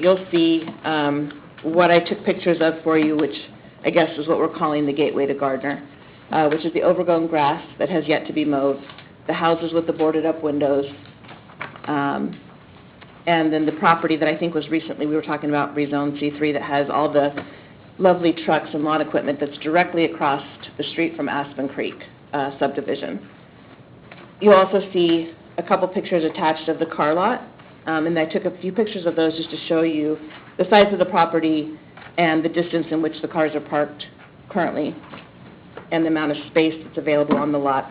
site, you'll see what I took pictures of for you, which I guess is what we're calling the gateway to Gardner, which is the overgrown grass that has yet to be mowed, the houses with the boarded up windows, and then the property that I think was recently, we were talking about rezone C3, that has all the lovely trucks and lawn equipment that's directly across the street from Aspen Creek subdivision. You'll also see a couple pictures attached of the car lot, and I took a few pictures of those just to show you the size of the property and the distance in which the cars are parked currently and the amount of space that's available on the lot.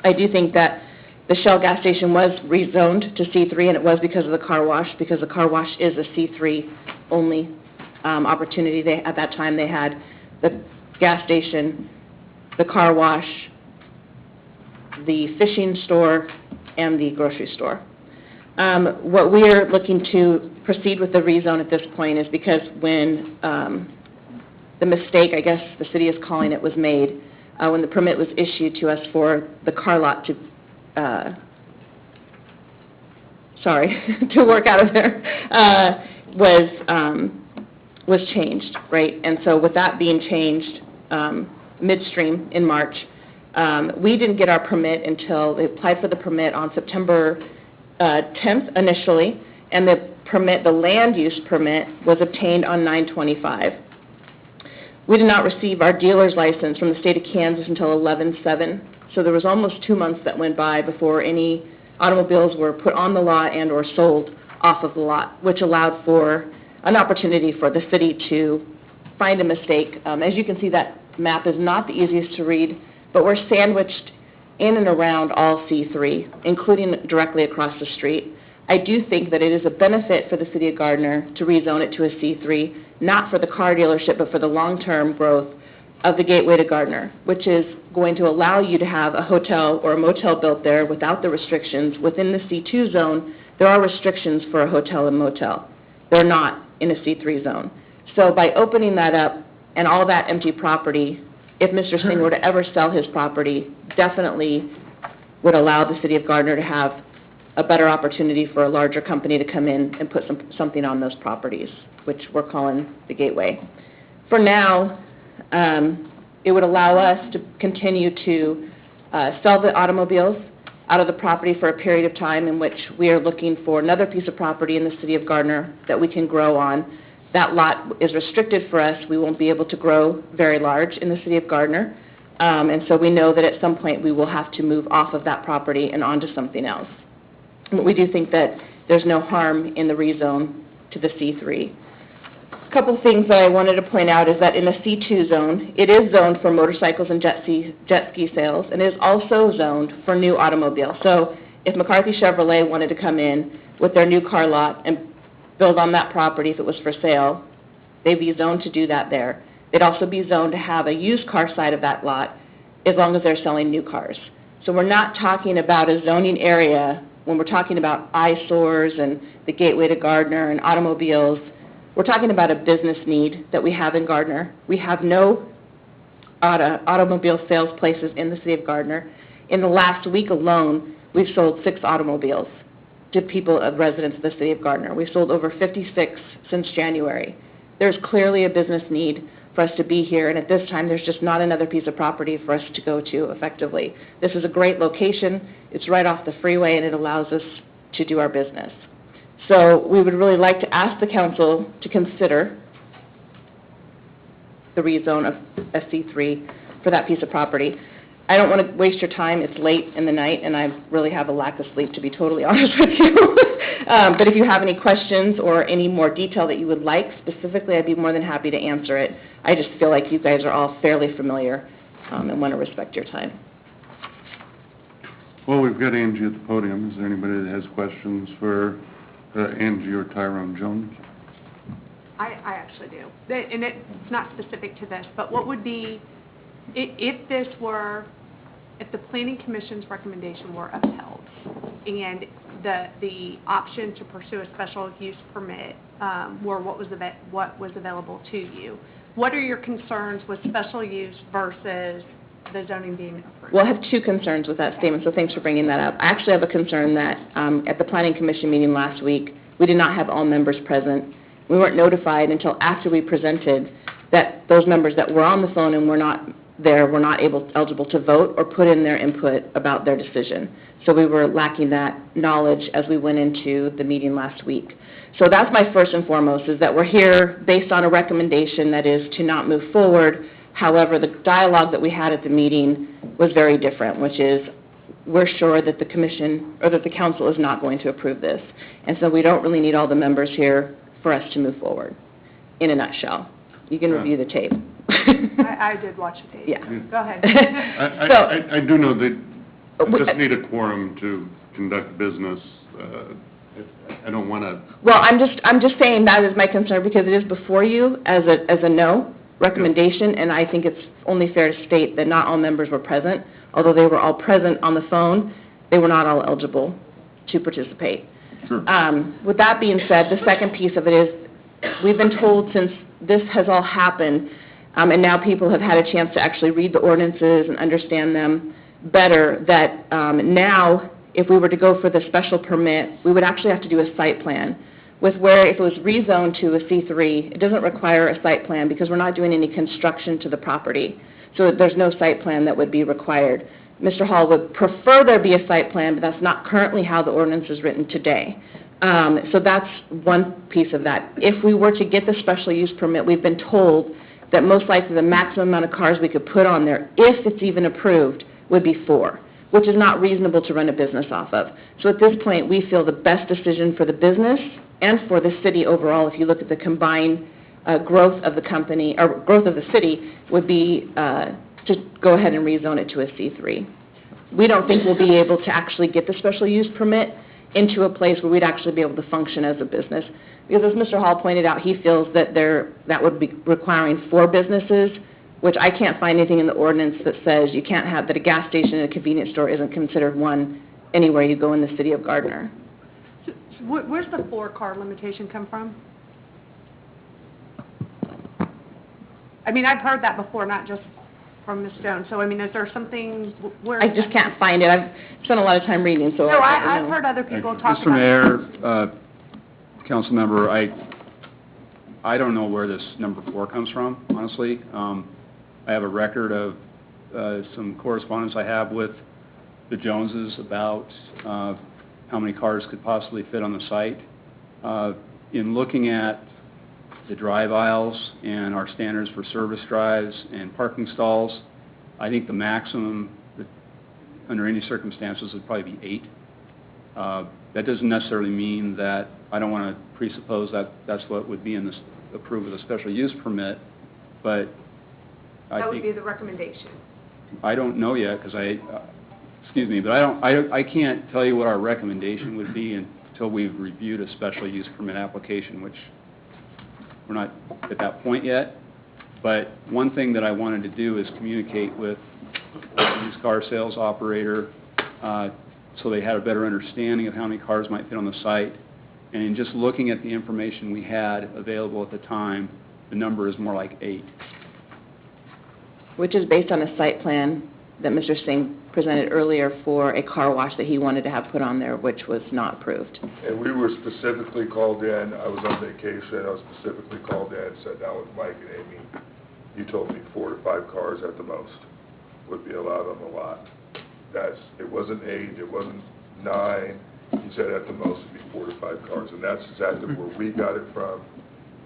I do think that the Shell gas station was rezoned to C3, and it was because of the car wash, because the car wash is a C3 only opportunity. At that time, they had the gas station, the car wash, the fishing store, and the grocery store. What we are looking to proceed with the rezone at this point is because when the mistake, I guess the city is calling it, was made, when the permit was issued to us for the car lot to to work out of there, was changed, right? And so with that being changed midstream in March, we didn't get our permit until they applied for the permit on September 10th initially, and the land use permit was obtained on 9/25. We did not receive our dealer's license from the state of Kansas until 11/7, so there was almost 2 months that went by before any automobiles were put on the lot and or sold off of the lot, which allowed for an opportunity for the city to find a mistake. As you can see, that map is not the easiest to read, but we're sandwiched in and around all C3, including directly across the street. I do think that it is a benefit for the city of Gardner to rezone it to a C3, not for the car dealership, but for the long-term growth of the gateway to Gardner, which is going to allow you to have a hotel or a motel built there without the restrictions. Within the C2 zone, there are restrictions for a hotel and motel. They're not in a C3 zone. So by opening that up and all that empty property, if Mr. Singh were to ever sell his property, definitely would allow the city of Gardner to have a better opportunity for a larger company to come in and put something on those properties, which we're calling the gateway. For now, it would allow us to continue to sell the automobiles out of the property for a period of time in which we are looking for another piece of property in the city of Gardner that we can grow on. That lot is restricted for us. We won't be able to grow very large in the city of Gardner, and so we know that at some point we will have to move off of that property and onto something else. But we do think that there's no harm in the rezone to the C3. A couple things that I wanted to point out is that in the C2 zone, it is zoned for motorcycles and jet ski sales, and it is also zoned for new automobiles. So if McCarthy Chevrolet wanted to come in with their new car lot and build on that property if it was for sale, they'd be zoned to do that there. They'd also be zoned to have a used car side of that lot as long as they're selling new cars. So we're not talking about a zoning area when we're talking about eyesores and the gateway to Gardner and automobiles. We're talking about a business need that we have in Gardner. We have no automobile sales places in the city of Gardner. In the last week alone, we've sold 6 automobiles to people, residents of the city of Gardner. We've sold over 56 since January. There's clearly a business need for us to be here, and at this time there's just not another piece of property for us to go to effectively. This is a great location. It's right off the freeway, and it allows us to do our business. So we would really like to ask the council to consider the rezone of SC3 for that piece of property. I don't want to waste your time. It's late in the night, and I really have a lack of sleep, to be totally honest with you. But if you have any questions or any more detail that you would like specifically, I'd be more than happy to answer it. I just feel like you guys are all fairly familiar and want to respect your time. Well, we've got Angie at the podium. Is there anybody that has questions for Angie or Tyrone Jones? I actually do. And it's not specific to this, but what would be, if the Planning Commission's recommendation were upheld and the option to pursue a special use permit were what was available to you, what are your concerns with special use versus the zoning being approved? Well, I have 2 concerns with that statement, so thanks for bringing that up. I actually have a concern that at the Planning Commission meeting last week, we did not have all members present, We weren't notified until after we presented that those members that were on the phone and were not eligible to vote or put in their input about their decision. So we were lacking that knowledge as we went into the meeting last week. So that's my first and foremost, is that we're here based on a recommendation that is to not move forward. However, the dialogue that we had at the meeting was very different, which is we're sure that the commission or that the council is not going to approve this. And so we don't really need all the members here for us to move forward, in a nutshell. You can review the tape. I did watch the tape. Yeah. Go ahead. I do know that I just need a quorum to conduct business. I don't want to... Well, I'm just saying that is my concern because it is before you as a no recommendation, and I think it's only fair to state that not all members were present. Although they were all present on the phone, they were not all eligible to participate. Sure. With that being said, the second piece of it is we've been told since this has all happened, and now people have had a chance to actually read the ordinances and understand them better, that now if we were to go for the special permit, we would actually have to do a site plan. With where if it was rezoned to a C3, it doesn't require a site plan because we're not doing any construction to the property. So there's no site plan that would be required. Mr. Hall would prefer there be a site plan, but that's not currently how the ordinance is written today. So that's one piece of that. If we were to get the special use permit, we've been told that most likely the maximum amount of cars we could put on there, if it's even approved, would be 4, which is not reasonable to run a business off of. So at this point, we feel the best decision for the business and for the city overall, if you look at the combined growth of the company, or growth of the city, would be to go ahead and rezone it to a C3. We don't think we'll be able to actually get the special use permit into a place where we'd actually be able to function as a business. Because as Mr. Hall pointed out, he feels that that would be requiring 4 businesses, which I can't find anything in the ordinance that says you can't have, that a gas station and a convenience store isn't considered one anywhere you go in the city of Gardner. So where's the 4-car limitation come from? I mean, I've heard that before, not just from Ms. Stone. So, I mean, is there something where... I just can't find it. I've spent a lot of time reading, so... No, I've heard other people talk about... Mr. Mayor, council member, I don't know where this number 4 comes from, honestly. I have a record of some correspondence I have with the Joneses about how many cars could possibly fit on the site. In looking at the drive aisles and our standards for service drives and parking stalls, I think the maximum under any circumstances would probably be 8. That doesn't necessarily mean that I don't want to presuppose that that's what would be in this approved with a special use permit, but I That would think be the recommendation. I don't know yet because excuse me, but I can't tell you what our recommendation would be until we've reviewed a special use permit application, which we're not at that point yet. But one thing that I wanted to do is communicate with the used car sales operator so they had a better understanding of how many cars might fit on the site. And in just looking at the information we had available at the time, the number is more like 8. Which is based on a site plan that Mr. Singh presented earlier for a car wash that he wanted to have put on there, which was not approved. And we were specifically called in, I was on vacation, I was specifically called in, sat down with Mike and Amy. You told me 4 to 5 cars at the most would be allowed on the lot. It wasn't 8, it wasn't 9, you said at the most it'd be 4 to 5 cars, and that's exactly where we got it from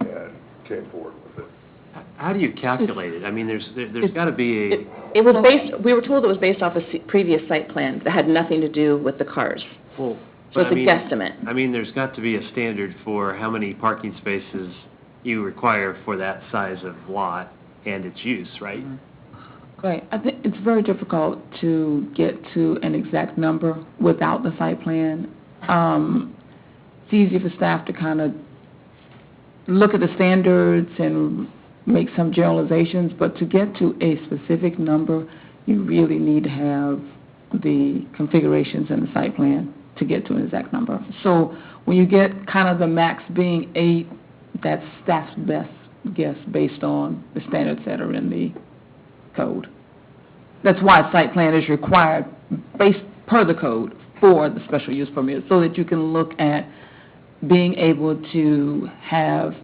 and came forward with it. How do you calculate it? I mean, there's got to be a... It was based, we were told it was based off a previous site plan that had nothing to do with the cars. Well, So it's a guesstimate. I mean, there's got to be a standard for how many parking spaces you require for that size of lot and its use, right? Right. I think it's very difficult to get to an exact number without the site plan. It's easy for staff to kind of look at the standards and make some generalizations, but to get to a specific number, you really need to have the configurations in the site plan to get to an exact number. So when you get kind of the max being 8, that's staff's best guess based on the standards that are in the code. That's why a site plan is required based per the code for the special use permit, so that you can look at being able to have